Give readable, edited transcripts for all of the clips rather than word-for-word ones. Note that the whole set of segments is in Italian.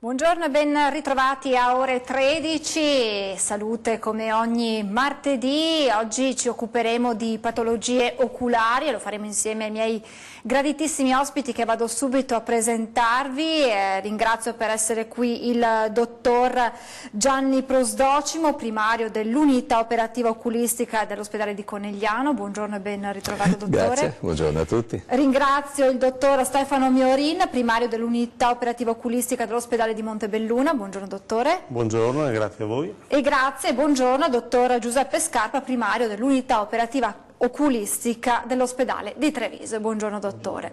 Buongiorno e ben ritrovati a ore 13, salute come ogni martedì. Oggi ci occuperemo di patologie oculari e lo faremo insieme ai miei graditissimi ospiti che vado subito a presentarvi. Ringrazio per essere qui il dottor Gianni Prosdocimo, primario dell'unità operativa oculistica dell'ospedale di Conegliano. Buongiorno e ben ritrovato dottore. Grazie, buongiorno a tutti. Ringrazio il dottor Stefano Miorin, primario dell'unità operativa oculistica dell'ospedale di Montebelluna. Buongiorno dottore. Buongiorno e grazie a voi. E grazie, buongiorno dottor Giuseppe Scarpa, primario dell'unità operativa oculistica dell'ospedale di Treviso. Buongiorno dottore.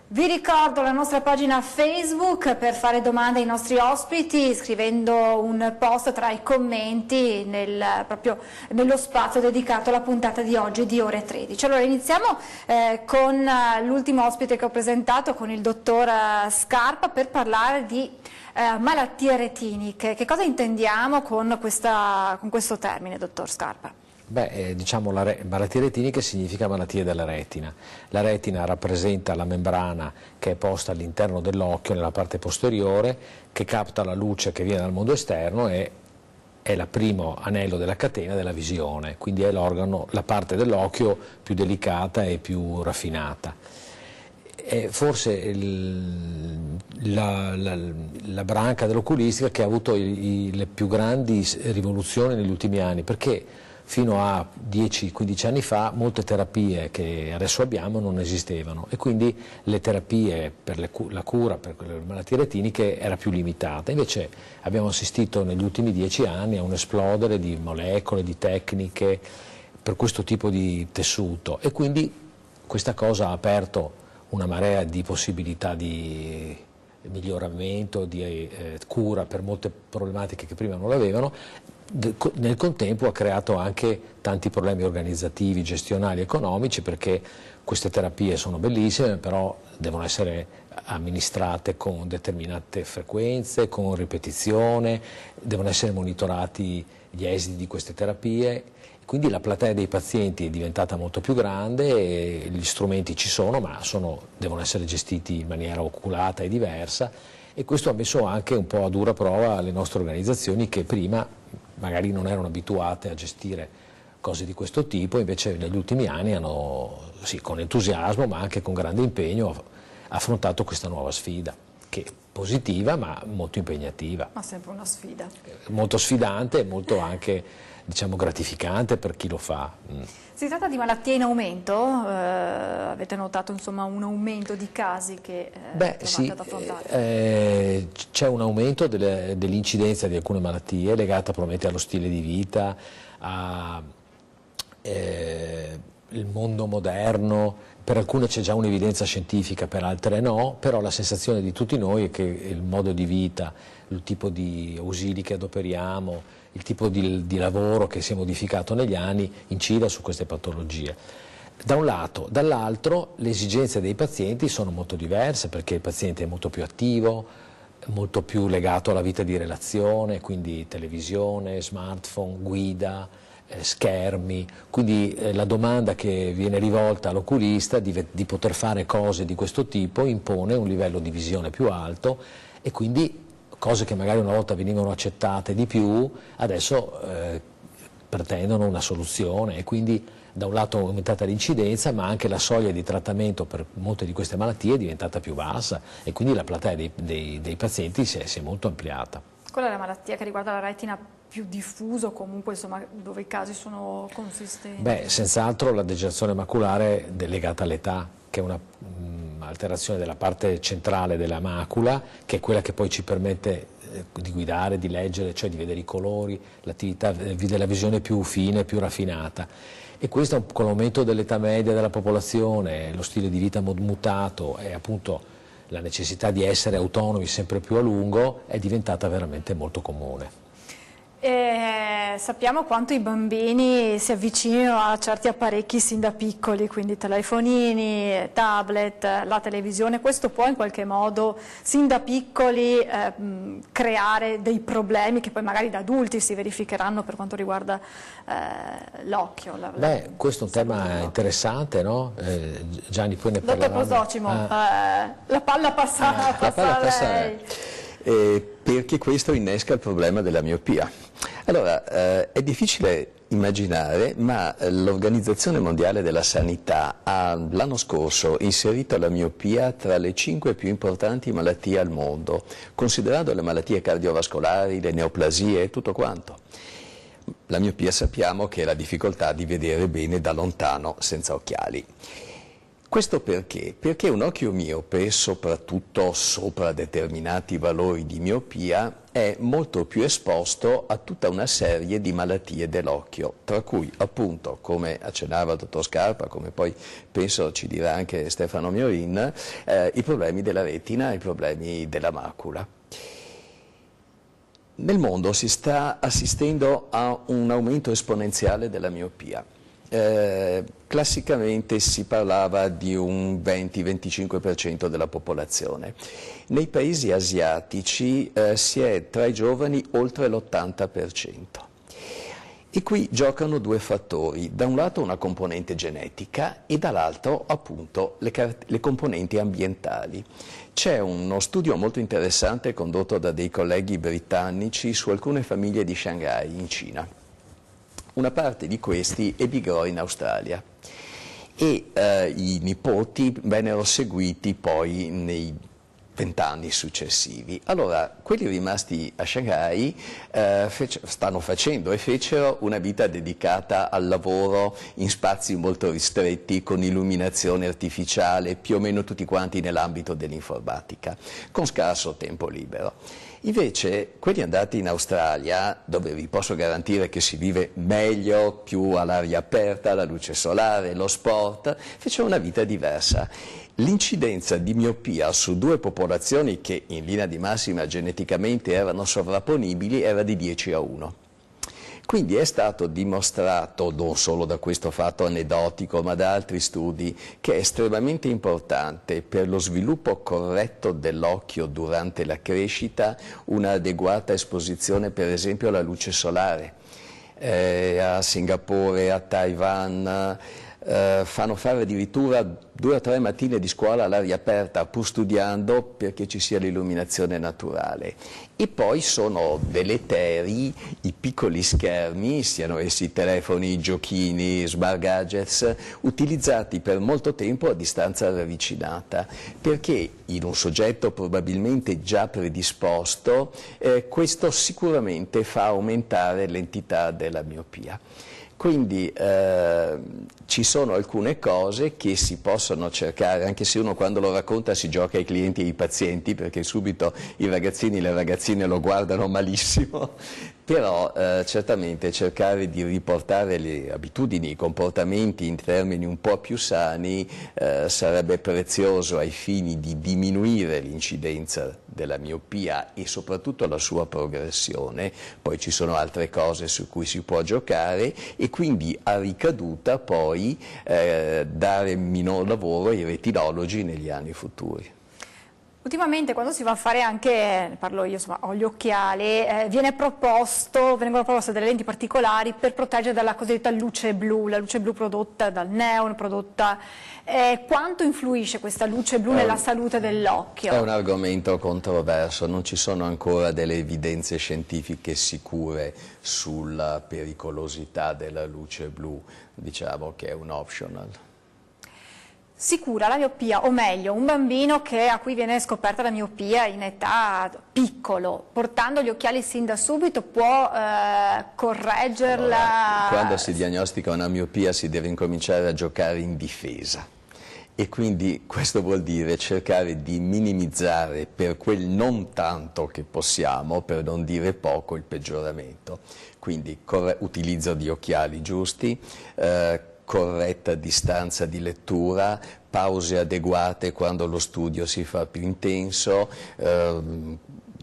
Vi ricordo la nostra pagina Facebook per fare domande ai nostri ospiti scrivendo un post tra i commenti proprio nello spazio dedicato alla puntata di oggi di ore 13. Allora iniziamo con l'ultimo ospite che ho presentato, con il dottor Scarpa, per parlare di malattie retiniche. Che cosa intendiamo con questo termine, dottor Scarpa? Diciamo malattie retiniche significa malattie della retina. La retina rappresenta la membrana che è posta all'interno dell'occhio, nella parte posteriore, che capta la luce che viene dal mondo esterno e è il primo anello della catena della visione, quindi è l'organo, la parte dell'occhio più delicata e più raffinata. È forse la branca dell'oculistica che ha avuto le più grandi rivoluzioni negli ultimi anni, perché fino a 10-15 anni fa molte terapie che adesso abbiamo non esistevano e quindi le terapie per la cura per le malattie retiniche era più limitata. Invece abbiamo assistito negli ultimi 10 anni a un esplodere di molecole, di tecniche per questo tipo di tessuto e quindi questa cosa ha aperto una marea di possibilità di miglioramento, di cura per molte problematiche che prima non l'avevano. Nel contempo ha creato anche tanti problemi organizzativi, gestionali, economici, perché queste terapie sono bellissime, però devono essere amministrate con determinate frequenze, con ripetizione, devono essere monitorati gli esiti di queste terapie, quindi la platea dei pazienti è diventata molto più grande e gli strumenti ci sono, ma devono essere gestiti in maniera oculata e diversa e questo ha messo anche un po' a dura prova le nostre organizzazioni che prima magari non erano abituate a gestire cose di questo tipo, invece negli ultimi anni hanno, sì, con entusiasmo ma anche con grande impegno affrontato questa nuova sfida, che è positiva ma molto impegnativa. Ma sempre una sfida. Molto sfidante e molto anche, diciamo, gratificante per chi lo fa. Si tratta di malattie in aumento? Avete notato insomma un aumento di casi che trovate ad affrontare? C'è un aumento dell'incidenza di alcune malattie legata probabilmente allo stile di vita, al mondo moderno. Per alcune c'è già un'evidenza scientifica, per altre no, però la sensazione di tutti noi è che il modo di vita, il tipo di ausili che adoperiamo, il tipo di lavoro che si è modificato negli anni incida su queste patologie. Da un lato, dall'altro le esigenze dei pazienti sono molto diverse perché il paziente è molto più attivo, molto più legato alla vita di relazione, quindi televisione, smartphone, guida, schermi, quindi la domanda che viene rivolta all'oculista di poter fare cose di questo tipo impone un livello di visione più alto e quindi cose che magari una volta venivano accettate di più, adesso pretendono una soluzione e quindi da un lato è aumentata l'incidenza ma anche la soglia di trattamento per molte di queste malattie è diventata più bassa e quindi la platea dei pazienti si è molto ampliata. Qual è la malattia che riguarda la retina più diffusa, comunque insomma dove i casi sono consistenti? Senz'altro la degenerazione maculare legata all'età, che è una alterazione della parte centrale della macula, che è quella che poi ci permette di guidare, di leggere, cioè di vedere i colori, l'attività della visione più fine, più raffinata. E questo con l'aumento dell'età media della popolazione, lo stile di vita mutato e appunto la necessità di essere autonomi sempre più a lungo è diventata veramente molto comune. Sappiamo quanto i bambini si avvicinino a certi apparecchi sin da piccoli, quindi telefonini, tablet, la televisione. Questo può in qualche modo sin da piccoli creare dei problemi che poi magari da adulti si verificheranno per quanto riguarda l'occhio. Questo è un tema interessante, no? Gianni, poi ne parleremo. Dottor Prosdocimo, la palla passa a lei. perché questo innesca il problema della miopia. Allora, è difficile immaginare, ma l'Organizzazione Mondiale della Sanità ha l'anno scorso inserito la miopia tra le 5 più importanti malattie al mondo, considerando le malattie cardiovascolari, le neoplasie e tutto quanto. La miopia sappiamo che è la difficoltà di vedere bene da lontano senza occhiali. Questo perché? Perché un occhio miope, soprattutto sopra determinati valori di miopia, è molto più esposto a tutta una serie di malattie dell'occhio, tra cui appunto, come accennava il dottor Scarpa, come poi penso ci dirà anche Stefano Miorin, i problemi della retina, i problemi della macula. Nel mondo si sta assistendo a un aumento esponenziale della miopia. Classicamente si parlava di un 20-25% della popolazione. Nei paesi asiatici si è tra i giovani oltre l'80%. E qui giocano due fattori, da un lato una componente genetica e dall'altro appunto le componenti ambientali. C'è uno studio molto interessante condotto da dei colleghi britannici su alcune famiglie di Shanghai in Cina. Una parte di questi emigrò in Australia e i nipoti vennero seguiti poi nei 20 anni successivi. Allora, quelli rimasti a Shanghai stanno facendo e fecero una vita dedicata al lavoro in spazi molto ristretti, con illuminazione artificiale, più o meno tutti quanti nell'ambito dell'informatica, con scarso tempo libero. Invece, quelli andati in Australia, dove vi posso garantire che si vive meglio, più all'aria aperta, la luce solare, lo sport, fecero una vita diversa. L'incidenza di miopia su due popolazioni che in linea di massima geneticamente erano sovrapponibili era di 10-1. Quindi è stato dimostrato, non solo da questo fatto aneddotico, ma da altri studi, che è estremamente importante per lo sviluppo corretto dell'occhio durante la crescita un'adeguata esposizione, per esempio, alla luce solare. A Singapore, a Taiwan, fanno fare addirittura 2 o 3 mattine di scuola all'aria aperta, pur studiando, perché ci sia l'illuminazione naturale. E poi sono deleteri i piccoli schermi, siano essi telefoni, giochini, smart gadgets, utilizzati per molto tempo a distanza ravvicinata, perché in un soggetto probabilmente già predisposto questo sicuramente fa aumentare l'entità della miopia. Quindi ci sono alcune cose che si possono cercare, anche se uno quando lo racconta si gioca ai clienti e ai pazienti, perché subito i ragazzini e le ragazzine lo guardano malissimo, però certamente cercare di riportare le abitudini, i comportamenti in termini un po' più sani sarebbe prezioso ai fini di diminuire l'incidenza della miopia e soprattutto la sua progressione. Poi ci sono altre cose su cui si può giocare e quindi a ricaduta poi dare minor lavoro ai retinologi negli anni futuri. Ultimamente quando si va a fare anche, parlo io, insomma, ho gli occhiali, vengono proposte delle lenti particolari per proteggere dalla cosiddetta luce blu, la luce blu prodotta dal neon, quanto influisce questa luce blu nella salute dell'occhio? È un argomento controverso, non ci sono ancora delle evidenze scientifiche sicure sulla pericolosità della luce blu, diciamo che è un optional. Si cura la miopia, o meglio, un bambino a cui viene scoperta la miopia in età piccolo, portando gli occhiali sin da subito, può correggerla? Allora, quando si diagnostica una miopia si deve incominciare a giocare in difesa. E quindi questo vuol dire cercare di minimizzare per quel non tanto che possiamo, per non dire poco, il peggioramento. Quindi utilizzo di occhiali giusti, corretta distanza di lettura, pause adeguate quando lo studio si fa più intenso,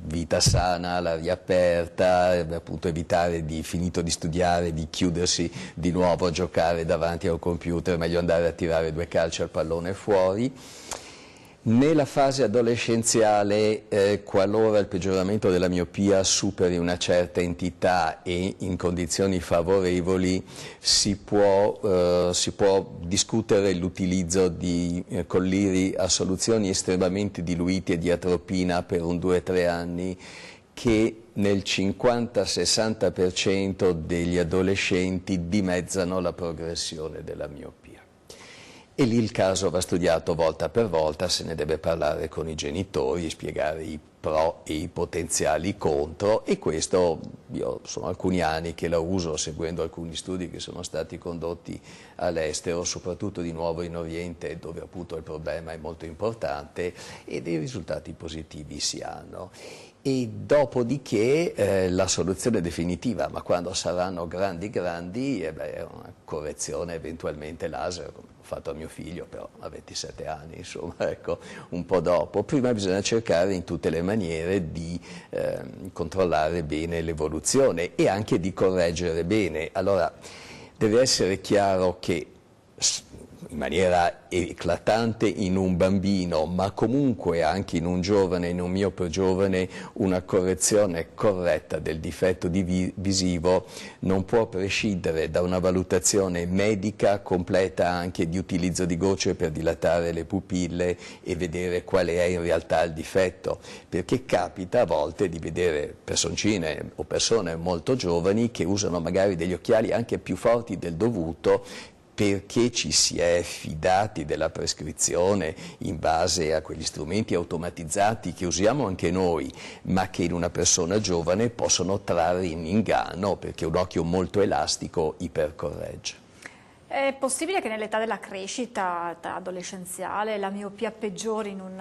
vita sana, all'aria aperta, appunto evitare di, finito di studiare, di chiudersi di nuovo a giocare davanti al computer, meglio andare a tirare 2 calci al pallone fuori. Nella fase adolescenziale, qualora il peggioramento della miopia superi una certa entità e in condizioni favorevoli, si può discutere l'utilizzo di colliri a soluzioni estremamente diluite di atropina per un 2-3 anni, che nel 50-60% degli adolescenti dimezzano la progressione della miopia. E lì il caso va studiato volta per volta, se ne deve parlare con i genitori, spiegare i pro e i potenziali contro, e questo io sono alcuni anni che la uso seguendo alcuni studi che sono stati condotti all'estero, soprattutto di nuovo in Oriente, dove appunto il problema è molto importante e dei risultati positivi si hanno. E dopodiché la soluzione definitiva, ma quando saranno grandi, è una correzione eventualmente laser, come ho fatto a mio figlio, però a 27 anni, insomma, ecco, un po' dopo. Prima bisogna cercare in tutte le maniere di controllare bene l'evoluzione e anche di correggere bene. Allora, deve essere chiaro che in maniera eclatante in un bambino, ma comunque anche in un giovane, in un miope giovane, una correzione corretta del difetto visivo non può prescindere da una valutazione medica completa anche di utilizzo di gocce per dilatare le pupille e vedere quale è in realtà il difetto, perché capita a volte di vedere personcine o persone molto giovani che usano magari degli occhiali anche più forti del dovuto, perché ci si è fidati della prescrizione in base a quegli strumenti automatizzati che usiamo anche noi, ma che in una persona giovane possono trarre in inganno, perché un occhio molto elastico ipercorregge. È possibile che nell'età della crescita adolescenziale la miopia peggiori in un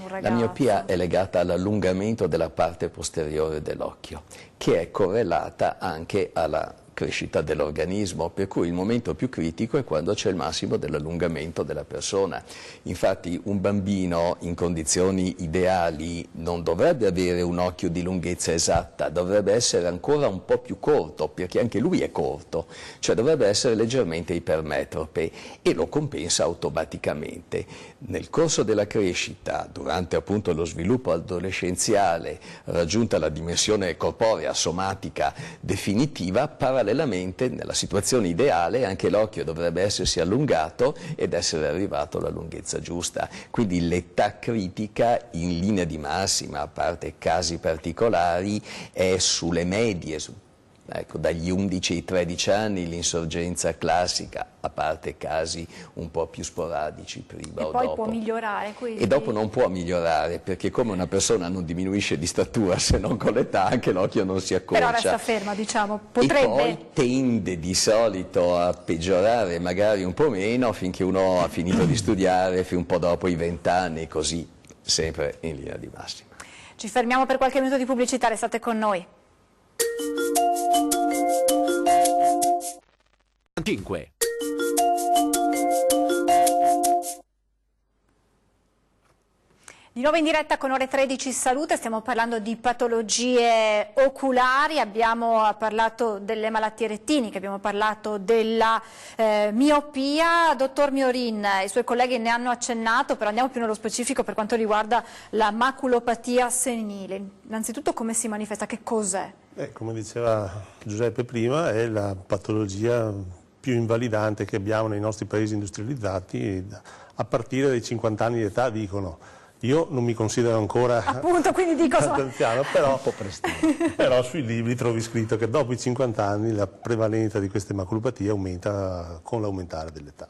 ragazzo? La miopia è legata all'allungamento della parte posteriore dell'occhio, che è correlata anche alla crescita dell'organismo, per cui il momento più critico è quando c'è il massimo dell'allungamento della persona. Infatti un bambino in condizioni ideali non dovrebbe avere un occhio di lunghezza esatta, dovrebbe essere ancora un po' più corto, perché anche lui è corto, cioè dovrebbe essere leggermente ipermetrope e lo compensa automaticamente. Nel corso della crescita, durante appunto lo sviluppo adolescenziale, raggiunta la dimensione corporea somatica definitiva, parallelamente nella situazione ideale anche l'occhio dovrebbe essersi allungato ed essere arrivato alla lunghezza giusta. Quindi l'età critica in linea di massima, a parte casi particolari, è sulle medie, ecco, dagli 11 ai 13 anni l'insorgenza classica, a parte casi un po' più sporadici prima o dopo. E poi può migliorare, quindi... E dopo non può migliorare, perché come una persona non diminuisce di statura se non con l'età, anche l'occhio non si accorcia. Però resta ferma, diciamo, potrebbe... E poi tende di solito a peggiorare magari un po' meno finché uno ha finito di studiare, fin un po' dopo i 20 anni, così sempre in linea di massima. Ci fermiamo per qualche minuto di pubblicità, restate con noi. 5. Di nuovo in diretta con Ore 13 Salute, stiamo parlando di patologie oculari, abbiamo parlato delle malattie retiniche, abbiamo parlato della miopia. Dottor Miorin, i suoi colleghi ne hanno accennato, però andiamo più nello specifico per quanto riguarda la maculopatia senile. Innanzitutto come si manifesta, che cos'è? Come diceva Giuseppe prima, è la patologia più invalidante che abbiamo nei nostri paesi industrializzati. A partire dai 50 anni di età dicono. Io non mi considero ancora appunto, quindi dico anziano, però sui libri trovi scritto che dopo i 50 anni la prevalenza di queste maculopatie aumenta con l'aumentare dell'età.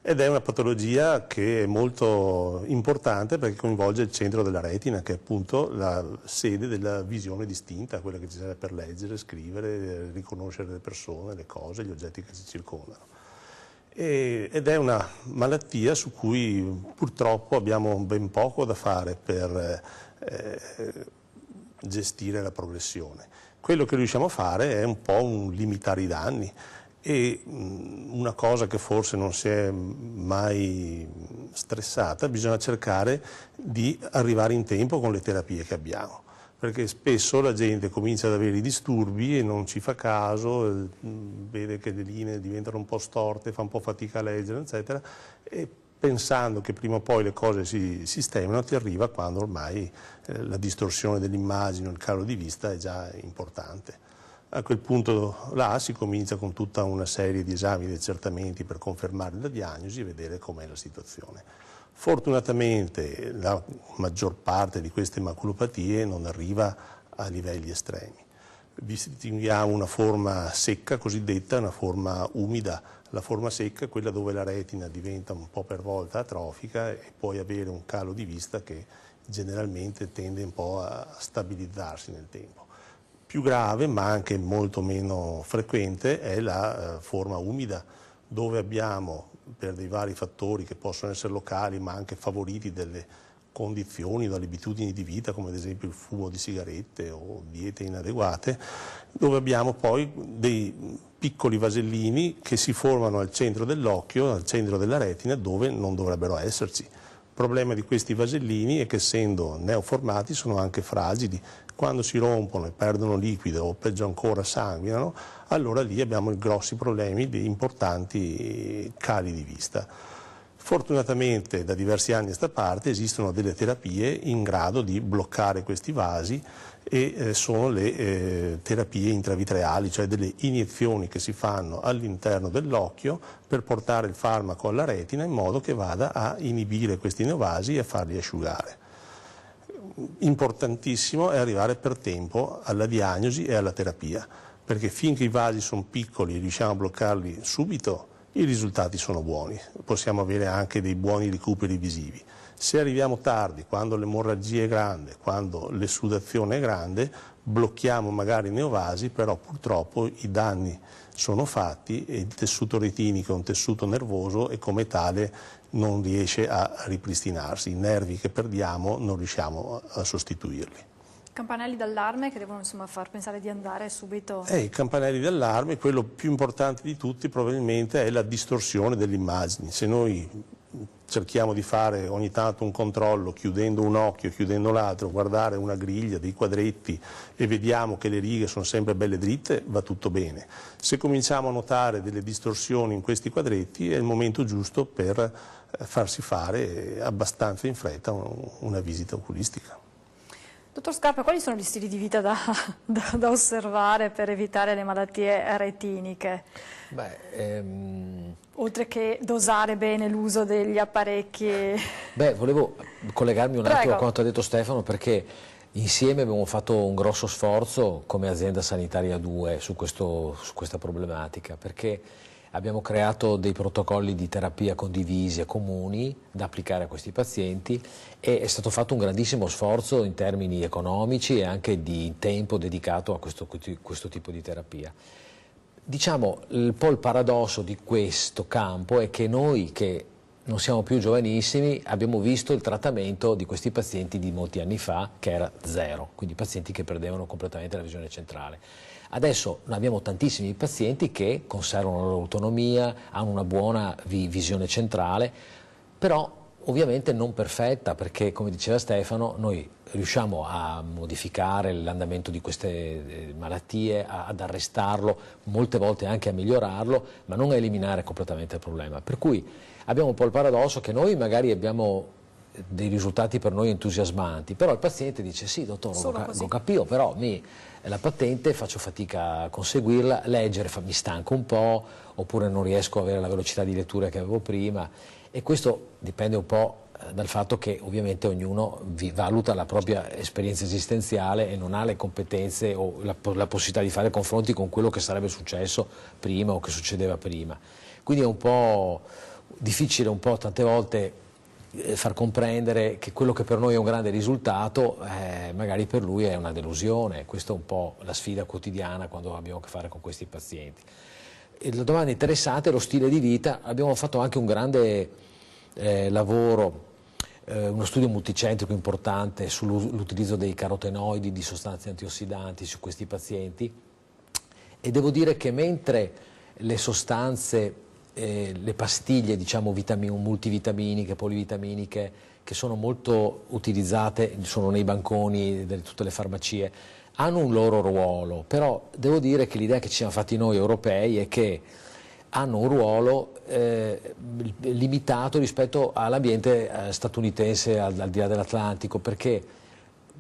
Ed è una patologia che è molto importante perché coinvolge il centro della retina, che è appunto la sede della visione distinta, quella che ci serve per leggere, scrivere, riconoscere le persone, le cose, gli oggetti che ci circondano. Ed è una malattia su cui purtroppo abbiamo ben poco da fare per gestire la progressione. Quello che riusciamo a fare è un po' limitare i danni e una cosa che forse non si è mai stressata, bisogna cercare di arrivare in tempo con le terapie che abbiamo. Perché spesso la gente comincia ad avere i disturbi e non ci fa caso, vede che le linee diventano un po' storte, fa un po' fatica a leggere, eccetera, pensando che prima o poi le cose si sistemino, ti arriva quando ormai la distorsione dell'immagine o il calo di vista è già importante. A quel punto là si comincia con tutta una serie di esami e di accertamenti per confermare la diagnosi e vedere com'è la situazione. Fortunatamente la maggior parte di queste maculopatie non arriva a livelli estremi. Distinguiamo una forma secca cosiddetta e una forma umida. La forma secca è quella dove la retina diventa un po' per volta atrofica e puoi avere un calo di vista che generalmente tende un po' a stabilizzarsi nel tempo. Più grave, ma anche molto meno frequente, è la forma umida, dove abbiamo, per dei vari fattori che possono essere locali, ma anche favoriti dalle condizioni, dalle abitudini di vita, come ad esempio il fumo di sigarette o diete inadeguate, dove abbiamo poi dei piccoli vasellini che si formano al centro dell'occhio, al centro della retina, dove non dovrebbero esserci. Il problema di questi vasellini è che, essendo neoformati, sono anche fragili. Quando si rompono e perdono liquido o peggio ancora sanguinano, allora lì abbiamo grossi problemi di importanti cali di vista. Fortunatamente da diversi anni a questa parte esistono delle terapie in grado di bloccare questi vasi e sono le terapie intravitreali, cioè delle iniezioni che si fanno all'interno dell'occhio per portare il farmaco alla retina in modo che vada a inibire questi neovasi e a farli asciugare. Importantissimo è arrivare per tempo alla diagnosi e alla terapia, perché finché i vasi sono piccoli e riusciamo a bloccarli subito, i risultati sono buoni, possiamo avere anche dei buoni recuperi visivi. Se arriviamo tardi, quando l'emorragia è grande, quando l'essudazione è grande, blocchiamo magari i neovasi, però purtroppo i danni sono fatti e il tessuto retinico è un tessuto nervoso e come tale non riesce a ripristinarsi. I nervi che perdiamo non riusciamo a sostituirli. Campanelli d'allarme che devono insomma far pensare di andare subito. I campanelli d'allarme, quello più importante di tutti probabilmente è la distorsione delle immagini. Se noi cerchiamo di fare ogni tanto un controllo chiudendo un occhio, chiudendo l'altro, guardare una griglia, dei quadretti e vediamo che le righe sono sempre belle dritte, va tutto bene. Se cominciamo a notare delle distorsioni in questi quadretti è il momento giusto per farsi fare abbastanza in fretta una visita oculistica. Dottor Scarpa, quali sono gli stili di vita da osservare per evitare le malattie retiniche? Oltre che dosare bene l'uso degli apparecchi. Volevo collegarmi un attimo a quanto ha detto Stefano, perché insieme abbiamo fatto un grosso sforzo come azienda sanitaria 2 su questa problematica, perché abbiamo creato dei protocolli di terapia condivisi e comuni da applicare a questi pazienti e è stato fatto un grandissimo sforzo in termini economici e anche di tempo dedicato a questo tipo di terapia. Diciamo, un po' il paradosso di questo campo è che noi, che non siamo più giovanissimi, abbiamo visto il trattamento di questi pazienti di molti anni fa, che era zero, quindi pazienti che perdevano completamente la visione centrale. Adesso abbiamo tantissimi pazienti che conservano la loro autonomia, hanno una buona visione centrale, però ovviamente non perfetta, perché come diceva Stefano noi riusciamo a modificare l'andamento di queste malattie, ad arrestarlo, molte volte anche a migliorarlo, ma non a eliminare completamente il problema. Per cui abbiamo un po' il paradosso che noi magari abbiamo dei risultati per noi entusiasmanti, però il paziente dice sì dottore, lo capisco, però la patente faccio fatica a conseguirla, leggere mi stanco un po', oppure non riesco ad avere la velocità di lettura che avevo prima, e questo dipende un po' dal fatto che ovviamente ognuno valuta la propria esperienza esistenziale e non ha le competenze o la possibilità di fare confronti con quello che sarebbe successo prima o che succedeva prima. Quindi è un po' difficile tante volte far comprendere che quello che per noi è un grande risultato magari per lui è una delusione. Questa è un po' la sfida quotidiana quando abbiamo a che fare con questi pazienti. E la domanda interessante è lo stile di vita. Abbiamo fatto anche un grande lavoro, uno studio multicentrico importante sull'utilizzo dei carotenoidi, di sostanze antiossidanti su questi pazienti, e devo dire che mentre le sostanze, le pastiglie diciamo multivitaminiche, polivitaminiche, che sono molto utilizzate, sono nei banconi di tutte le farmacie, hanno un loro ruolo, però devo dire che l'idea che ci siamo fatti noi europei è che hanno un ruolo limitato rispetto all'ambiente statunitense al di là dell'Atlantico, perché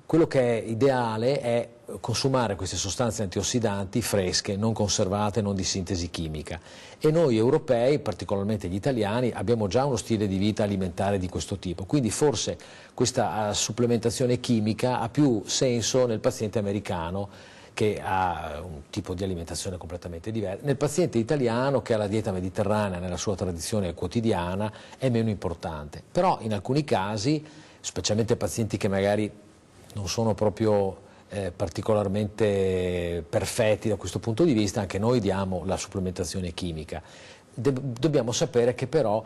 quello che è ideale è consumare queste sostanze antiossidanti fresche, non conservate, non di sintesi chimica. E noi europei, particolarmente gli italiani, abbiamo già uno stile di vita alimentare di questo tipo, quindi forse questa supplementazione chimica ha più senso nel paziente americano, che ha un tipo di alimentazione completamente diverso. Nel paziente italiano, che ha la dieta mediterranea nella sua tradizione quotidiana, è meno importante. Però in alcuni casi, specialmente pazienti che magari non sono proprio particolarmente perfetti da questo punto di vista, anche noi diamo la supplementazione chimica. Dobbiamo sapere che però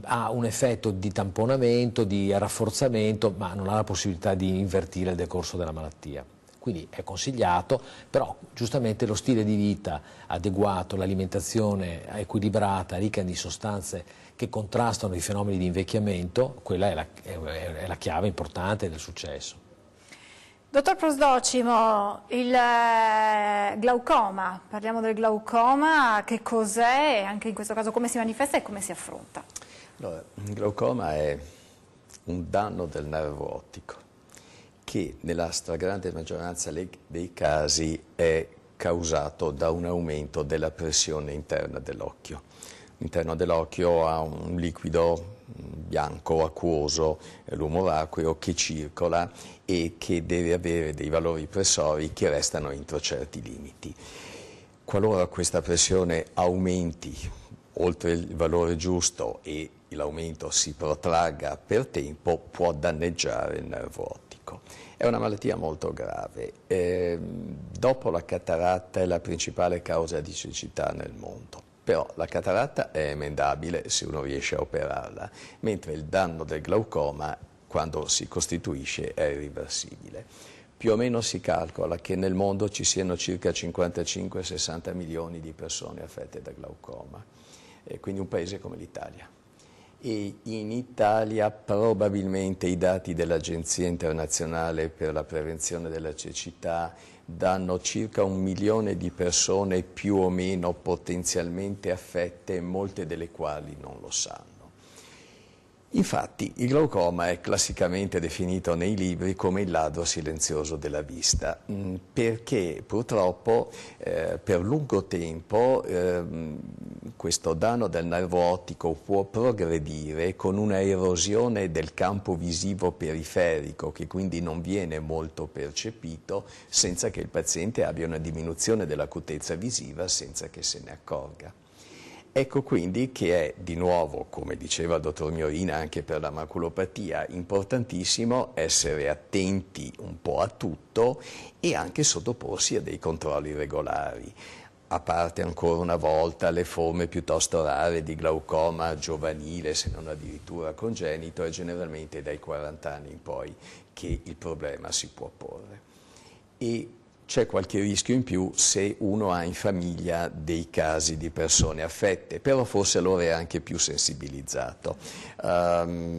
ha un effetto di tamponamento, di rafforzamento, ma non ha la possibilità di invertire il decorso della malattia. Quindi è consigliato, però giustamente lo stile di vita adeguato, l'alimentazione equilibrata, ricca di sostanze che contrastano i fenomeni di invecchiamento, quella è la chiave importante del successo. Dottor Prosdocimo, il glaucoma, parliamo del glaucoma, che cos'è, anche in questo caso come si manifesta e come si affronta? Allora, il glaucoma è un danno del nervo ottico che nella stragrande maggioranza dei casi è causato da un aumento della pressione interna dell'occhio. L'interno dell'occhio ha un liquido bianco, acquoso, l'umore acqueo che circola e che deve avere dei valori pressori che restano entro certi limiti. Qualora questa pressione aumenti oltre il valore giusto e l'aumento si protragga per tempo, può danneggiare il nervo ottico. È una malattia molto grave. Dopo la cataratta è la principale causa di cecità nel mondo. Però la cataratta è emendabile se uno riesce a operarla, mentre il danno del glaucoma, quando si costituisce, è irreversibile. Più o meno si calcola che nel mondo ci siano circa 55-60 milioni di persone affette da glaucoma, quindi un paese come l'Italia. E in Italia probabilmente i dati dell'Agenzia internazionale per la prevenzione della cecità danno circa 1 milione di persone più o meno potenzialmente affette, molte delle quali non lo sanno. Infatti il glaucoma è classicamente definito nei libri come il ladro silenzioso della vista, perché purtroppo per lungo tempo questo danno del nervo ottico può progredire con una erosione del campo visivo periferico, che quindi non viene molto percepito, senza che il paziente abbia una diminuzione dell'acutezza visiva, senza che se ne accorga. Ecco quindi che è di nuovo, come diceva il dottor Miorina, anche per la maculopatia, importantissimo essere attenti un po' a tutto e anche sottoporsi a dei controlli regolari. A parte ancora una volta le forme piuttosto rare di glaucoma giovanile, se non addirittura congenito, è generalmente dai 40 anni in poi che il problema si può porre. E c'è qualche rischio in più se uno ha in famiglia dei casi di persone affette, però forse allora è anche più sensibilizzato.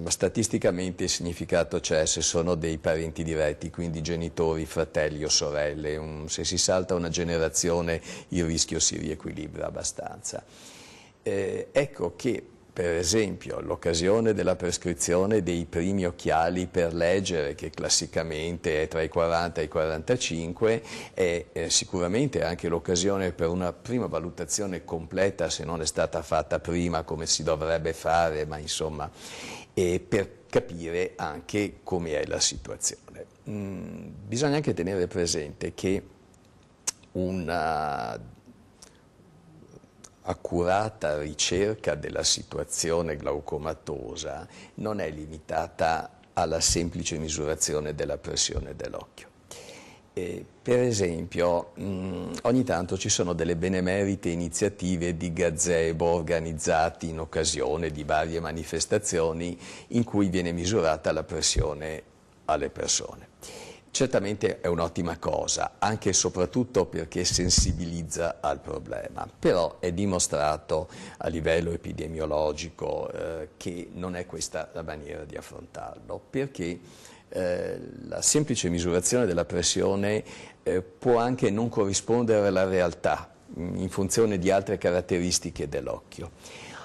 Statisticamente il significato c'è se sono dei parenti diretti, quindi genitori, fratelli o sorelle. Se si salta una generazione il rischio si riequilibra abbastanza. Ecco che per esempio l'occasione della prescrizione dei primi occhiali per leggere, che classicamente è tra i 40 e i 45, è sicuramente anche l'occasione per una prima valutazione completa, se non è stata fatta prima come si dovrebbe fare, ma insomma, per capire anche come è la situazione. Bisogna anche tenere presente che una accurata ricerca della situazione glaucomatosa non è limitata alla semplice misurazione della pressione dell'occhio. Per esempio, ogni tanto ci sono delle benemerite iniziative di gazebo organizzati in occasione di varie manifestazioni in cui viene misurata la pressione alle persone. Certamente è un'ottima cosa, anche e soprattutto perché sensibilizza al problema, però è dimostrato a livello epidemiologico che non è questa la maniera di affrontarlo, perché la semplice misurazione della pressione può anche non corrispondere alla realtà. in funzione di altre caratteristiche dell'occhio.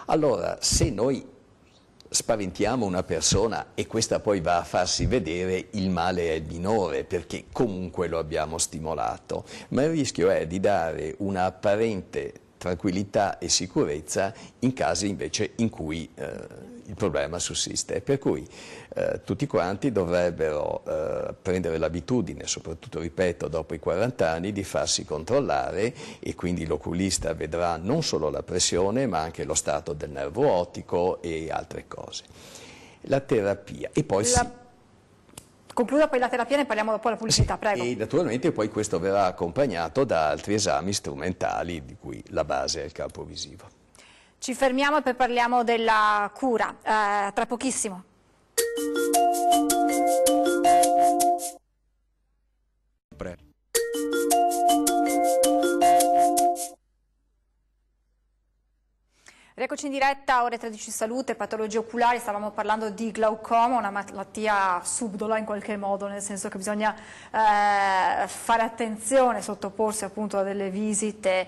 Allora, se noi spaventiamo una persona e questa poi va a farsi vedere, il male è minore perché comunque lo abbiamo stimolato, ma il rischio è di dare una apparente tranquillità e sicurezza in casi invece in cui il problema sussiste, per cui tutti quanti dovrebbero prendere l'abitudine, soprattutto ripeto dopo i 40 anni, di farsi controllare, e quindi l'oculista vedrà non solo la pressione ma anche lo stato del nervo ottico e altre cose. La terapia e poi Concluda poi la terapia, ne parliamo dopo la pubblicità, prego. E naturalmente poi questo verrà accompagnato da altri esami strumentali, di cui la base è il campo visivo. Ci fermiamo e poi parliamo della cura, tra pochissimo. Eccoci in diretta, ore 13 salute, patologie oculari, stavamo parlando di glaucoma, una malattia subdola in qualche modo, nel senso che bisogna fare attenzione, sottoporsi appunto a delle visite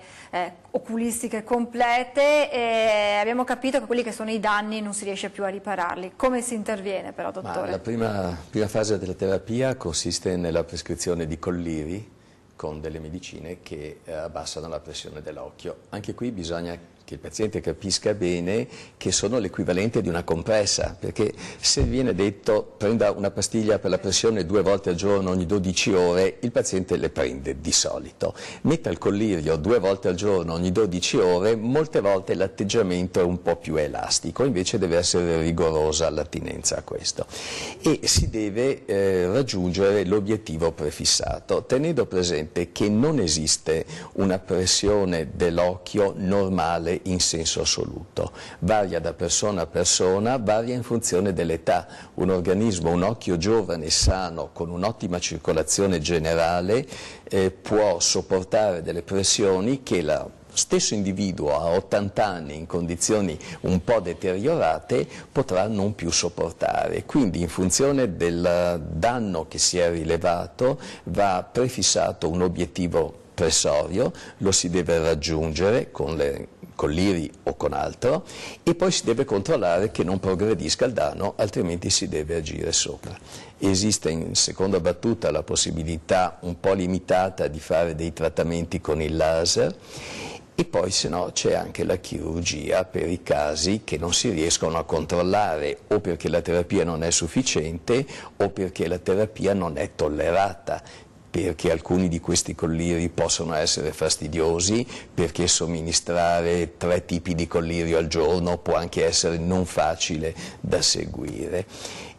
oculistiche complete, e abbiamo capito che quelli che sono i danni non si riesce più a ripararli. Come si interviene però, dottore? La prima fase della terapia consiste nella prescrizione di colliri con delle medicine che abbassano la pressione dell'occhio. Anche qui bisogna che il paziente capisca bene che sono l'equivalente di una compressa, perché se viene detto prenda una pastiglia per la pressione 2 volte al giorno ogni 12 ore, il paziente le prende di solito. Metta il collirio 2 volte al giorno ogni 12 ore, molte volte l'atteggiamento è un po' più elastico, invece deve essere rigorosa l'attinenza a questo. E si deve raggiungere l'obiettivo prefissato, tenendo presente che non esiste una pressione dell'occhio normale in senso assoluto, varia da persona a persona, varia in funzione dell'età. Un organismo, un occhio giovane, sano, con un'ottima circolazione generale può sopportare delle pressioni che lo stesso individuo a 80 anni in condizioni un po' deteriorate potrà non più sopportare. Quindi in funzione del danno che si è rilevato va prefissato un obiettivo pressorio, lo si deve raggiungere con le colliri o con altro, e poi si deve controllare che non progredisca il danno, altrimenti si deve agire sopra. Esiste in seconda battuta la possibilità un po' limitata di fare dei trattamenti con il laser, e poi se no c'è anche la chirurgia per i casi che non si riescono a controllare, o perché la terapia non è sufficiente o perché la terapia non è tollerata, perché alcuni di questi colliri possono essere fastidiosi, perché somministrare 3 tipi di collirio al giorno può anche essere non facile da seguire.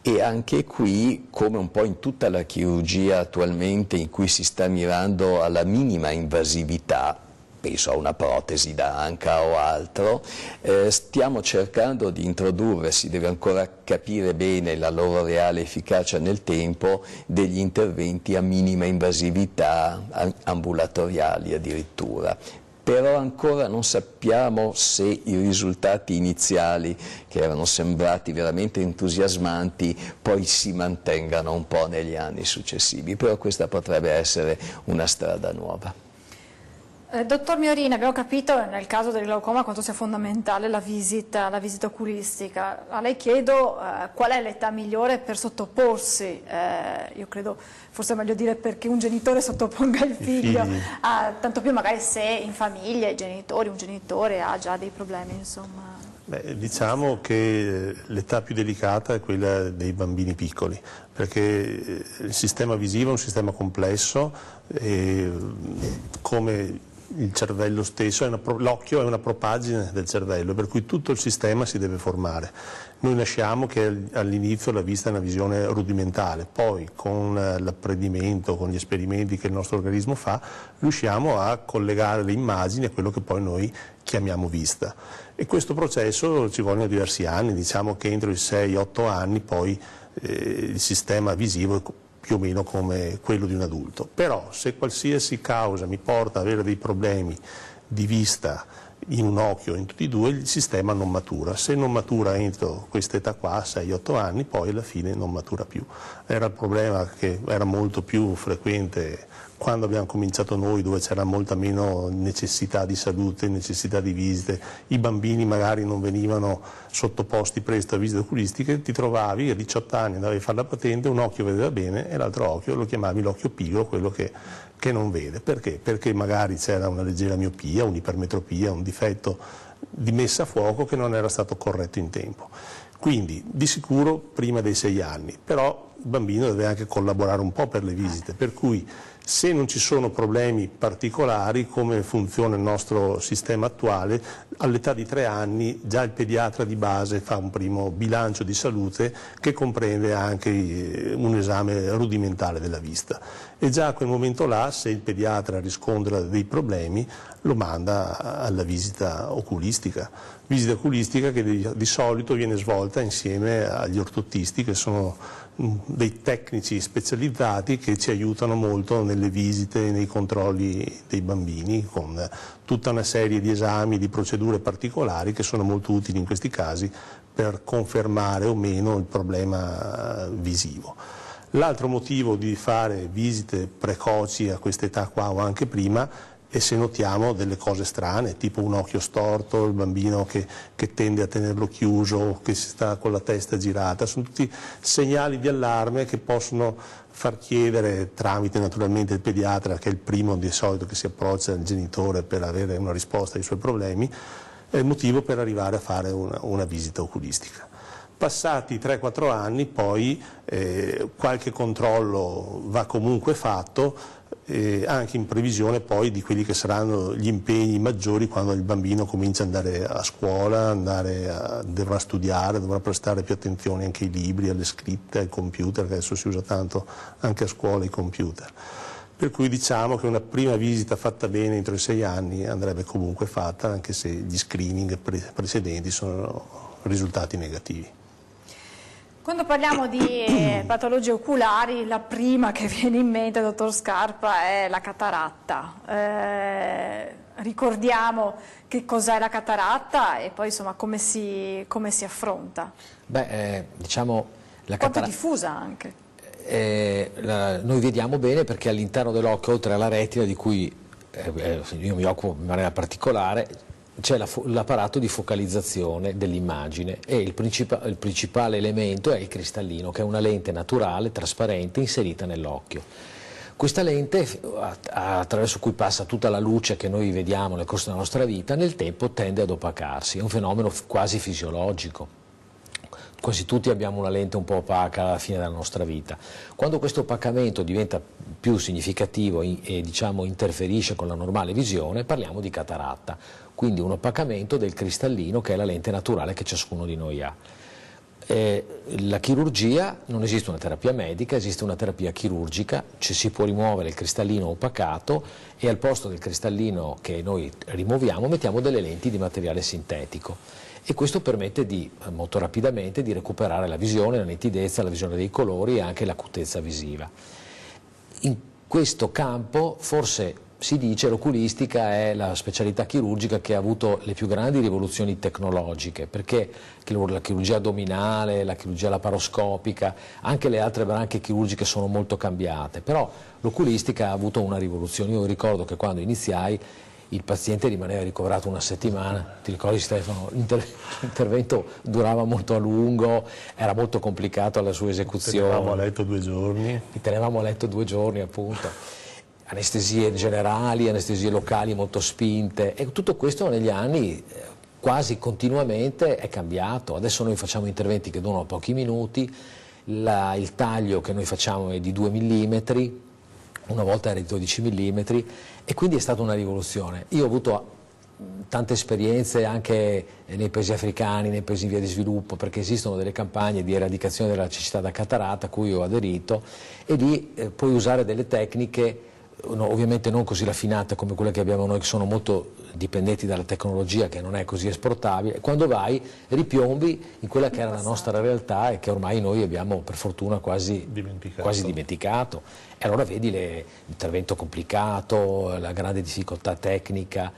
E anche qui, come un po' in tutta la chirurgia attualmente in cui si sta mirando alla minima invasività, penso a una protesi d'anca o altro, stiamo cercando di introdurre, si deve ancora capire bene la loro reale efficacia nel tempo, degli interventi a minima invasività, ambulatoriali addirittura. Però ancora non sappiamo se i risultati iniziali, che erano sembrati veramente entusiasmanti, poi si mantengano un po' negli anni successivi, però questa potrebbe essere una strada nuova. Dottor Miorini, abbiamo capito nel caso del glaucoma quanto sia fondamentale la visita oculistica. A lei chiedo qual è l'età migliore per sottoporsi, io credo forse è meglio dire perché un genitore sottoponga il figlio, tanto più magari se in famiglia un genitore ha già dei problemi, insomma. Beh, diciamo che l'età più delicata è quella dei bambini piccoli, perché il sistema visivo è un sistema complesso e come il cervello stesso, l'occhio è una propagine del cervello, per cui tutto il sistema si deve formare. Noi nasciamo che all'inizio la vista è una visione rudimentale, poi con l'apprendimento, con gli esperimenti che il nostro organismo fa, riusciamo a collegare le immagini a quello che poi noi chiamiamo vista. E questo processo ci vogliono diversi anni, diciamo che entro i 6-8 anni poi il sistema visivo è più o meno come quello di un adulto. Però se qualsiasi causa mi porta ad avere dei problemi di vista in un occhio o in tutti e due, il sistema non matura. Se non matura entro questa età qua, 6-8 anni, poi alla fine non matura più. Era il problema che era molto più frequente quando abbiamo cominciato noi, dove c'era molta meno necessità di salute, necessità di visite, i bambini magari non venivano sottoposti presto a visite oculistiche, ti trovavi a 18 anni, andavi a fare la patente, un occhio vedeva bene e l'altro occhio lo chiamavi l'occhio pigro, quello che non vede. Perché? Perché magari c'era una leggera miopia, un'ipermetropia, un difetto di messa a fuoco che non era stato corretto in tempo. Quindi di sicuro prima dei 6 anni, però il bambino deve anche collaborare un po' per le visite, per cui se non ci sono problemi particolari, come funziona il nostro sistema attuale, all'età di 3 anni già il pediatra di base fa un primo bilancio di salute che comprende anche un esame rudimentale della vista. E già a quel momento là, se il pediatra riscontra dei problemi, lo manda alla visita oculistica che di solito viene svolta insieme agli ortottisti, che sono dei tecnici specializzati che ci aiutano molto nelle visite e nei controlli dei bambini, con tutta una serie di esami, di procedure particolari che sono molto utili in questi casi per confermare o meno il problema visivo. L'altro motivo di fare visite precoci a quest'età qua o anche prima è se notiamo delle cose strane, tipo un occhio storto, il bambino che tende a tenerlo chiuso, che si sta con la testa girata, sono tutti segnali di allarme che possono far chiedere, tramite naturalmente il pediatra, che è il primo di solito che si approccia al genitore per avere una risposta ai suoi problemi, è il motivo per arrivare a fare una visita oculistica. Passati 3-4 anni poi qualche controllo va comunque fatto, anche in previsione poi di quelli che saranno gli impegni maggiori quando il bambino comincia ad andare a scuola, dovrà studiare, dovrà prestare più attenzione anche ai libri, alle scritte, al computer, che adesso si usa tanto anche a scuola i computer. Per cui diciamo che una prima visita fatta bene entro i 6 anni andrebbe comunque fatta, anche se gli screening precedenti sono risultati negativi. Quando parliamo di patologie oculari, la prima che viene in mente, dottor Scarpa, è la cataratta. Ricordiamo che cos'è la cataratta e poi insomma come si affronta. Diciamo la quanto cataratta è diffusa anche. Noi vediamo bene perché all'interno dell'occhio, oltre alla retina, di cui io mi occupo in maniera particolare, c'è l'apparato di focalizzazione dell'immagine e il principale elemento è il cristallino, che è una lente naturale, trasparente, inserita nell'occhio. Questa lente, attraverso cui passa tutta la luce che noi vediamo nel corso della nostra vita, nel tempo tende ad opacarsi, è un fenomeno quasi fisiologico. Quasi tutti abbiamo una lente un po' opaca alla fine della nostra vita. Quando questo opacamento diventa più significativo e diciamo interferisce con la normale visione, parliamo di cataratta, quindi un opacamento del cristallino, che è la lente naturale che ciascuno di noi ha. La chirurgia, non esiste una terapia medica, esiste una terapia chirurgica, ci si può rimuovere il cristallino opacato e al posto del cristallino che noi rimuoviamo mettiamo delle lenti di materiale sintetico. E questo permette molto rapidamente di recuperare la visione, la nitidezza, la visione dei colori e anche l'acutezza visiva. In questo campo forse si dice l'oculistica è la specialità chirurgica che ha avuto le più grandi rivoluzioni tecnologiche, perché la chirurgia addominale, la chirurgia laparoscopica, anche le altre branche chirurgiche sono molto cambiate, però l'oculistica ha avuto una rivoluzione. Io ricordo che quando iniziai il paziente rimaneva ricoverato una settimana, ti ricordi Stefano? L'intervento durava molto a lungo, era molto complicato la sua esecuzione. Tenevamo a letto 2 giorni. Li tenevamo a letto 2 giorni appunto. Anestesie generali, anestesie locali molto spinte e tutto questo negli anni quasi continuamente è cambiato. Adesso noi facciamo interventi che durano pochi minuti, il taglio che noi facciamo è di 2 mm, una volta era di 12 mm e quindi è stata una rivoluzione. Io ho avuto tante esperienze anche nei paesi africani, nei paesi in via di sviluppo, perché esistono delle campagne di eradicazione della cecità da cataratta a cui ho aderito e lì puoi usare delle tecniche ovviamente non così raffinate come quelle che abbiamo noi, che sono molto dipendenti dalla tecnologia, che non è così esportabile. Quando vai ripiombi in quella che era la nostra realtà e che ormai noi abbiamo per fortuna quasi dimenticato. E allora vedi l'intervento complicato, la grande difficoltà tecnica.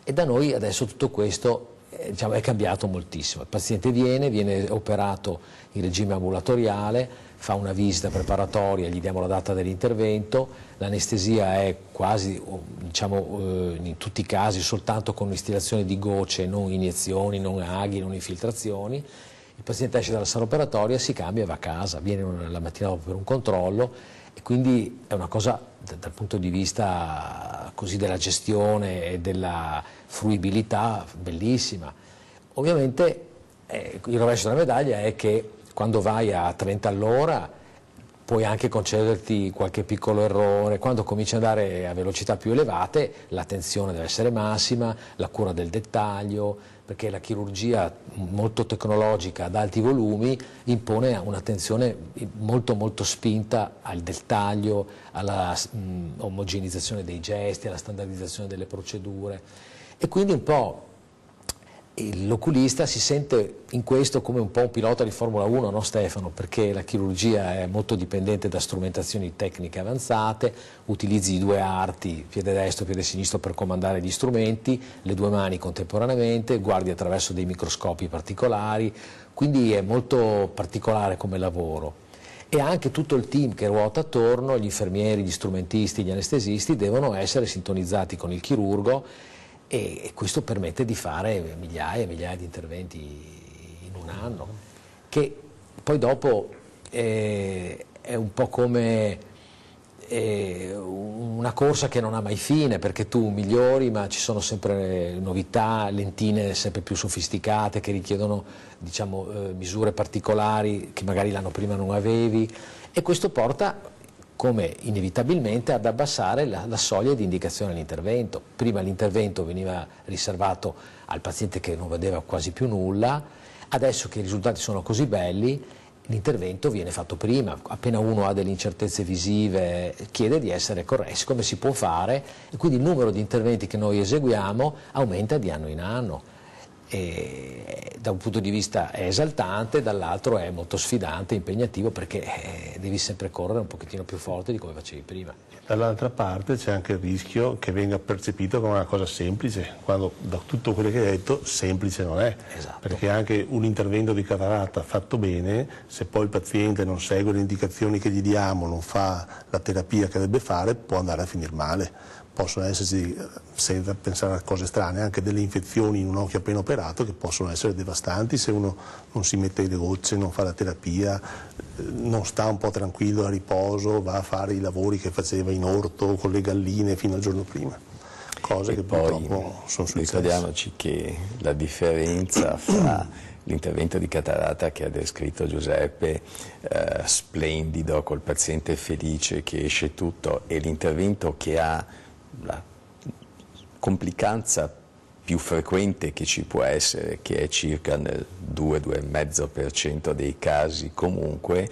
E da noi adesso tutto questo diciamo, è cambiato moltissimo. Il paziente viene operato in regime ambulatoriale, fa una visita preparatoria, gli diamo la data dell'intervento, l'anestesia è quasi, diciamo, in tutti i casi soltanto con un'istillazione di gocce, non iniezioni, non aghi, non infiltrazioni. Il paziente esce dalla sala operatoria, si cambia e va a casa, viene la mattina dopo per un controllo, e quindi è una cosa dal punto di vista così della gestione e della fruibilità bellissima. Ovviamente il rovescio della medaglia è che quando vai a 30 all'ora puoi anche concederti qualche piccolo errore, quando cominci ad andare a velocità più elevate l'attenzione deve essere massima, la cura del dettaglio, perché la chirurgia molto tecnologica ad alti volumi impone un'attenzione molto molto spinta al dettaglio, alla omogenizzazione dei gesti, alla standardizzazione delle procedure, e quindi un po' l'oculista si sente in questo come un po' un pilota di Formula 1, no Stefano? Perché la chirurgia è molto dipendente da strumentazioni tecniche avanzate, utilizzi i due arti, piede destro e piede sinistro, per comandare gli strumenti, le due mani contemporaneamente, guardi attraverso dei microscopi particolari, quindi è molto particolare come lavoro. E anche tutto il team che ruota attorno, gli infermieri, gli strumentisti, gli anestesisti, devono essere sintonizzati con il chirurgo, e questo permette di fare migliaia e migliaia di interventi in un anno, che poi dopo è un po' come una corsa che non ha mai fine, perché tu migliori ma ci sono sempre novità, lentine sempre più sofisticate che richiedono, diciamo, misure particolari che magari l'anno prima non avevi, e questo porta come inevitabilmente ad abbassare la soglia di indicazione all'intervento. Prima l'intervento veniva riservato al paziente che non vedeva quasi più nulla, adesso che i risultati sono così belli l'intervento viene fatto prima, appena uno ha delle incertezze visive chiede di essere corretto, come si può fare, e quindi il numero di interventi che noi eseguiamo aumenta di anno in anno. E da un punto di vista è esaltante, dall'altro è molto sfidante, impegnativo, perché devi sempre correre un pochettino più forte di come facevi prima. Dall'altra parte c'è anche il rischio che venga percepito come una cosa semplice, quando da tutto quello che hai detto semplice non è. Esatto. Perché anche un intervento di cataratta fatto bene, se poi il paziente non segue le indicazioni che gli diamo, non fa la terapia che deve fare, può andare a finire male. Possono esserci, senza pensare a cose strane, anche delle infezioni in un occhio appena operato che possono essere devastanti se uno non si mette le gocce, non fa la terapia, non sta un po' tranquillo a riposo, va a fare i lavori che faceva in orto con le galline fino al giorno prima. Cose che purtroppo sono successe. Ricordiamoci che la differenza fra l'intervento di cataratta che ha descritto Giuseppe, splendido, col paziente felice che esce tutto, e l'intervento che ha la complicanza più frequente che ci può essere, che è circa nel 2-2,5% dei casi comunque,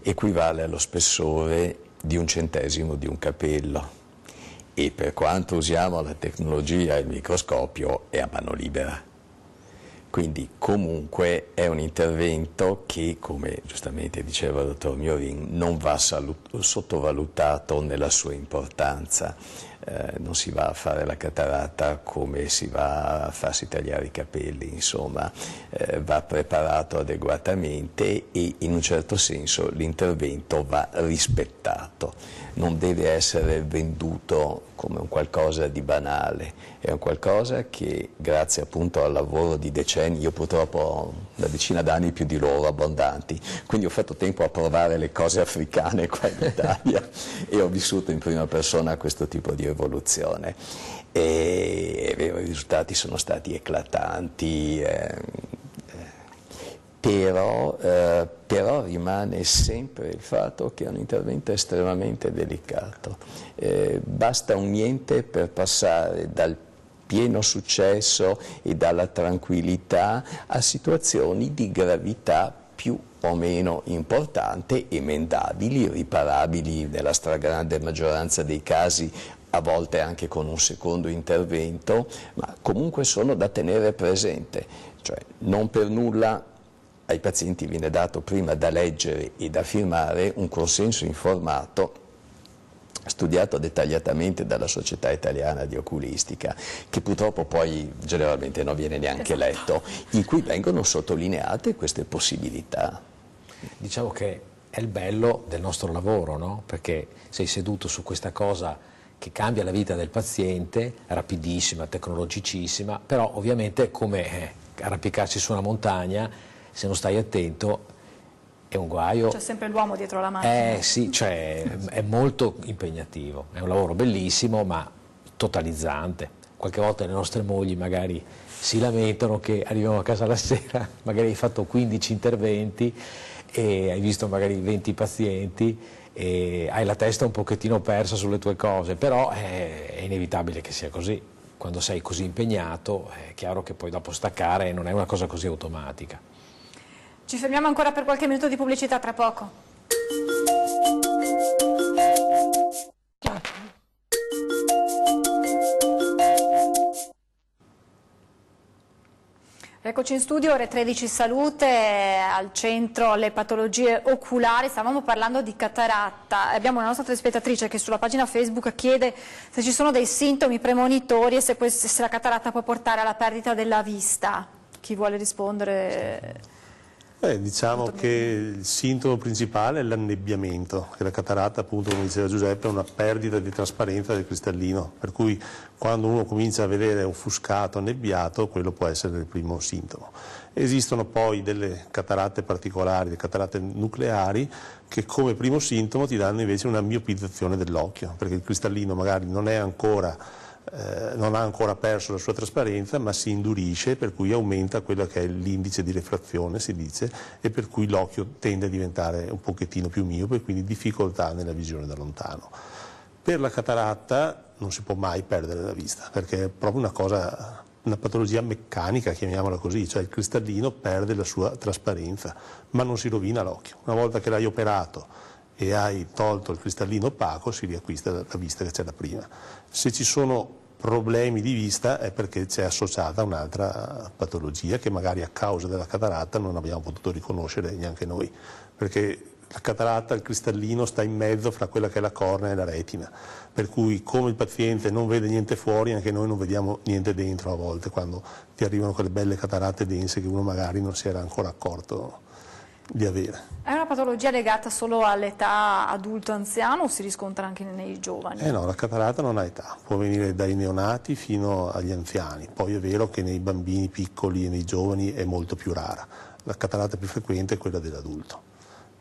equivale allo spessore di un centesimo di un capello. E per quanto usiamo la tecnologia e il microscopio, è a mano libera. Quindi comunque è un intervento che, come giustamente diceva il dottor Miorin, non va sottovalutato nella sua importanza. Non si va a fare la cataratta come si va a farsi tagliare i capelli, insomma, va preparato adeguatamente e in un certo senso l'intervento va rispettato, non deve essere venduto come un qualcosa di banale, è un qualcosa che grazie appunto al lavoro di decenni, io purtroppo ho una decina d'anni più di loro abbondanti, quindi ho fatto tempo a provare le cose africane qua in Italia e ho vissuto in prima persona questo tipo di evoluzione e i risultati sono stati eclatanti, però rimane sempre il fatto che è un intervento estremamente delicato, basta un niente per passare dal pieno successo e dalla tranquillità a situazioni di gravità più o meno importante, emendabili, riparabili nella stragrande maggioranza dei casi, a volte anche con un secondo intervento, ma comunque sono da tenere presente, cioè non per nulla ai pazienti viene dato prima da leggere e da firmare un consenso informato studiato dettagliatamente dalla Società Italiana di Oculistica, che purtroppo poi generalmente non viene neanche letto, in cui vengono sottolineate queste possibilità. Diciamo che è il bello del nostro lavoro, no? Perché sei seduto su questa cosa che cambia la vita del paziente, rapidissima, tecnologicissima, però ovviamente è come arrampicarsi su una montagna, se non stai attento è un guaio. C'è sempre l'uomo dietro la macchina. Sì, cioè, è molto impegnativo, è un lavoro bellissimo ma totalizzante. Qualche volta le nostre mogli magari si lamentano che arriviamo a casa la sera, magari hai fatto 15 interventi e hai visto magari 20 pazienti e hai la testa un pochettino persa sulle tue cose, però è inevitabile che sia così. Quando sei così impegnato è chiaro che poi dopo staccare non è una cosa così automatica. Ci fermiamo ancora per qualche minuto di pubblicità, tra poco. Eccoci in studio, ore 13 salute, al centro le patologie oculari. Stavamo parlando di cataratta. Abbiamo una nostra telespettatrice che sulla pagina Facebook chiede se ci sono dei sintomi premonitori e se la cataratta può portare alla perdita della vista. Chi vuole rispondere? Diciamo che il sintomo principale è l'annebbiamento, che la cataratta, appunto, come diceva Giuseppe, è una perdita di trasparenza del cristallino, per cui quando uno comincia a vedere offuscato, annebbiato, quello può essere il primo sintomo. Esistono poi delle cataratte particolari, le cataratte nucleari, che come primo sintomo ti danno invece una miopizzazione dell'occhio, perché il cristallino magari non ha ancora perso la sua trasparenza, ma si indurisce, per cui aumenta quello che è l'indice di rifrazione, si dice, e per cui l'occhio tende a diventare un pochettino più miope e quindi difficoltà nella visione da lontano. Per la cataratta non si può mai perdere la vista, perché è proprio una patologia meccanica, chiamiamola così, cioè il cristallino perde la sua trasparenza, ma non si rovina l'occhio. Una volta che l'hai operato e hai tolto il cristallino opaco, si riacquista la vista che c'era prima. Se ci sono problemi di vista è perché c'è associata un'altra patologia che magari a causa della cataratta non abbiamo potuto riconoscere neanche noi, perché la cataratta, il cristallino, sta in mezzo fra quella che è la cornea e la retina, per cui come il paziente non vede niente fuori, anche noi non vediamo niente dentro a volte, quando ti arrivano quelle belle cataratte dense che uno magari non si era ancora accorto di avere. È una patologia legata solo all'età adulto-anziano o si riscontra anche nei giovani? No, la cataratta non ha età, può venire dai neonati fino agli anziani, poi è vero che nei bambini piccoli e nei giovani è molto più rara, la cataratta più frequente è quella dell'adulto.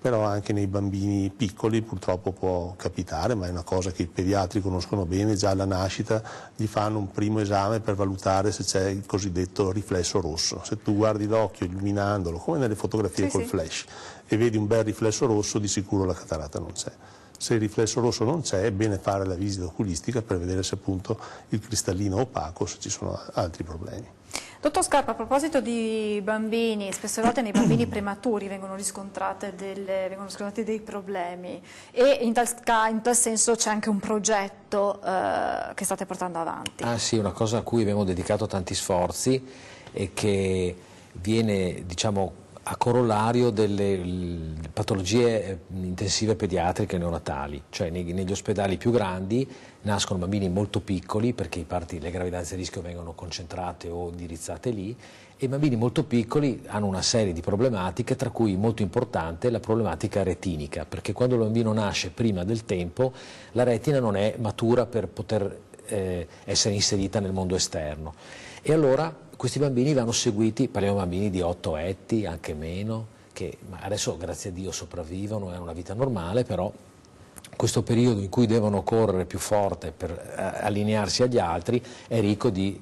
Però anche nei bambini piccoli purtroppo può capitare, ma è una cosa che i pediatri conoscono bene, già alla nascita gli fanno un primo esame per valutare se c'è il cosiddetto riflesso rosso. Se tu guardi l'occhio illuminandolo, come nelle fotografie col flash, e vedi un bel riflesso rosso, di sicuro la cataratta non c'è. Se il riflesso rosso non c'è, è bene fare la visita oculistica per vedere se appunto il cristallino è opaco, se ci sono altri problemi. Dottor Scarpa, a proposito di bambini, spesse volte nei bambini prematuri vengono riscontrati dei problemi e in tal senso c'è anche un progetto che state portando avanti. Ah sì, una cosa a cui abbiamo dedicato tanti sforzi e che viene, diciamo, a corollario delle patologie intensive pediatriche neonatali, cioè negli ospedali più grandi nascono bambini molto piccoli perché le gravidanze a rischio vengono concentrate o indirizzate lì, e i bambini molto piccoli hanno una serie di problematiche, tra cui molto importante la problematica retinica, perché quando il bambino nasce prima del tempo la retina non è matura per poter essere inserita nel mondo esterno, e allora questi bambini vanno seguiti, parliamo di bambini di 8 etti, anche meno, che adesso grazie a Dio sopravvivono, hanno una vita normale, però questo periodo in cui devono correre più forte per allinearsi agli altri è ricco di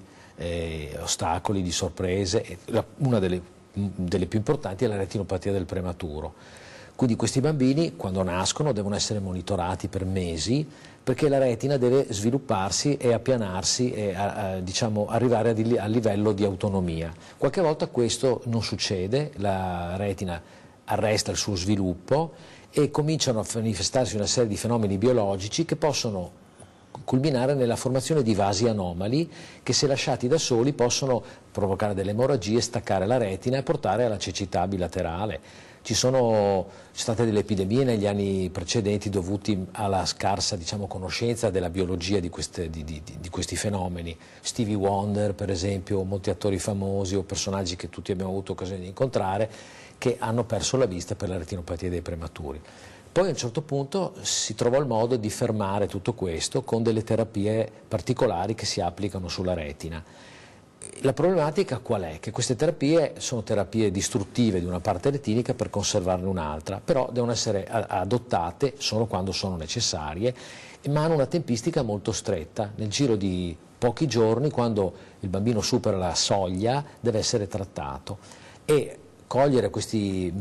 ostacoli, di sorprese. Una delle più importanti è la retinopatia del prematuro. Quindi questi bambini quando nascono devono essere monitorati per mesi, perché la retina deve svilupparsi e appianarsi e diciamo, arrivare al livello di autonomia. Qualche volta questo non succede, la retina arresta il suo sviluppo e cominciano a manifestarsi una serie di fenomeni biologici che possono culminare nella formaziè di vasi anomali che, se lasciati da soli, possono provocare delle emorragie, staccare la retina e portare alla cecità bilaterale. Ci sono state delle epidemie negli anni precedenti dovuti alla scarsa, diciamo, conoscenza della biologia di questi fenomeni. Stevie Wonder, per esempio, molti attori famosi o personaggi che tutti abbiamo avuto occasione di incontrare, che hanno perso la vista per la retinopatia dei prematuri. Poi a un certo punto si trovò il modo di fermare tutto questo con delle terapie particolari che si applicano sulla retina. La problematica qual è? Che queste terapie sono terapie distruttive di una parte retinica per conservarne un'altra, però devono essere adottate solo quando sono necessarie, ma hanno una tempistica molto stretta. Nel giro di pochi giorni, quando il bambino supera la soglia, deve essere trattato. E cogliere questi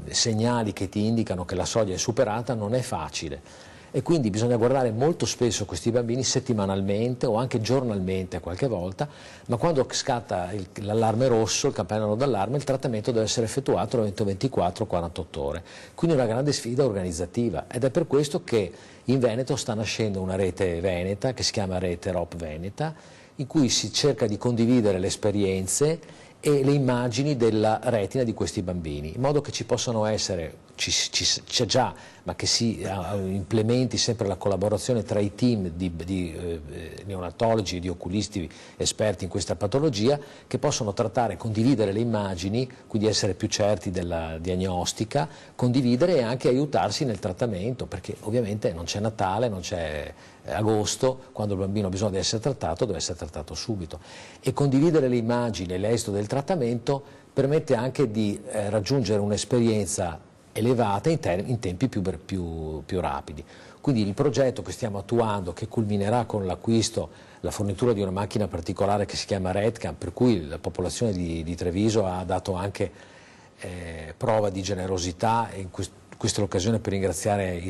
segnali che ti indicano che la soglia è superata non è facile. E quindi bisogna guardare molto spesso questi bambini settimanalmente o anche giornalmente qualche volta, ma quando scatta l'allarme rosso, il campanello d'allarme, il trattamento deve essere effettuato entro 24-48 ore. Quindi una grande sfida organizzativa, ed è per questo che in Veneto sta nascendo una rete veneta che si chiama Rete ROP Veneta, in cui si cerca di condividere le esperienze e le immagini della retina di questi bambini, in modo che ci possano essere, c'è già, ma che si implementi sempre la collaborazione tra i team di neonatologi e di oculisti esperti in questa patologia, che possono trattare e condividere le immagini, quindi essere più certi della diagnostica, condividere e anche aiutarsi nel trattamento, perché ovviamente non c'è Natale, non c'è agosto, quando il bambino ha bisogno di essere trattato deve essere trattato subito, e condividere le immagini e l'esito del trattamento permette anche di raggiungere un'esperienza elevata in tempi più rapidi. Quindi il progetto che stiamo attuando, che culminerà con l'acquisto, la fornitura di una macchina particolare che si chiama RedCam, per cui la popolazione di Treviso ha dato anche prova di generosità, e questa è l'occasione per ringraziare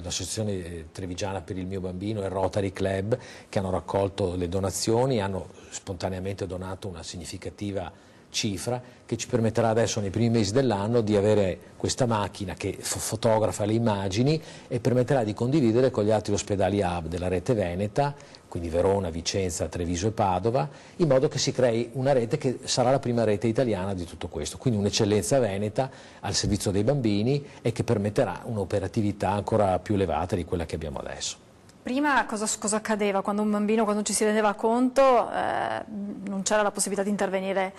l'associazione trevigiana per il mio bambino e il Rotary Club, che hanno raccolto le donazioni e hanno spontaneamente donato una significativa cifra che ci permetterà adesso, nei primi mesi dell'anno, di avere questa macchina che fotografa le immagini e permetterà di condividere con gli altri ospedali hub della rete veneta, quindi Verona, Vicenza, Treviso e Padova, in modo che si crei una rete che sarà la prima rete italiana di tutto questo, quindi un'eccellenza veneta al servizio dei bambini e che permetterà un'operatività ancora più elevata di quella che abbiamo adesso. Prima cosa accadeva quando un bambino, quando ci si rendeva conto, non c'era la possibilità di intervenire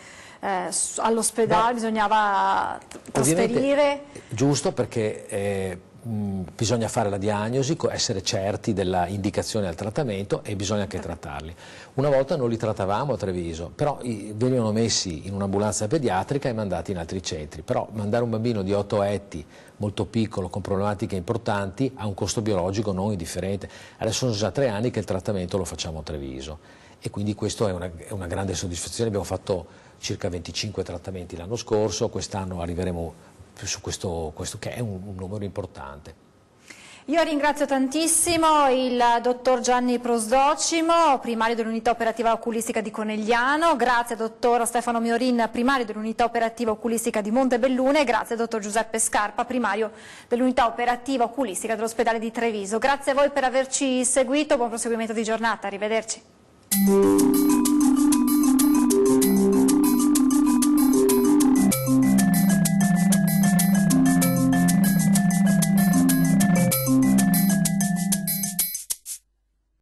all'ospedale, bisognava trasferire? Giusto, perché bisogna fare la diagnosi, essere certi della indicazione al trattamento, e bisogna anche trattarli. Una volta non li trattavamo a Treviso, però venivano messi in un'ambulanza pediatrica e mandati in altri centri, però mandare un bambino di 8 etti, molto piccolo, con problematiche importanti, ha un costo biologico non indifferente. Adesso sono già 3 anni che il trattamento lo facciamo a Treviso, e quindi questo è una grande soddisfazione. Abbiamo fatto circa 25 trattamenti l'anno scorso, quest'anno arriveremo su questo che è un numero importante. Io ringrazio tantissimo il dottor Gianni Prosdocimo, primario dell'unità operativa oculistica di Conegliano, grazie al dottor Stefano Miorin, primario dell'unità operativa oculistica di Montebellune, e grazie al dottor Giuseppe Scarpa, primario dell'unità operativa oculistica dell'ospedale di Treviso. Grazie a voi per averci seguito, buon proseguimento di giornata, arrivederci.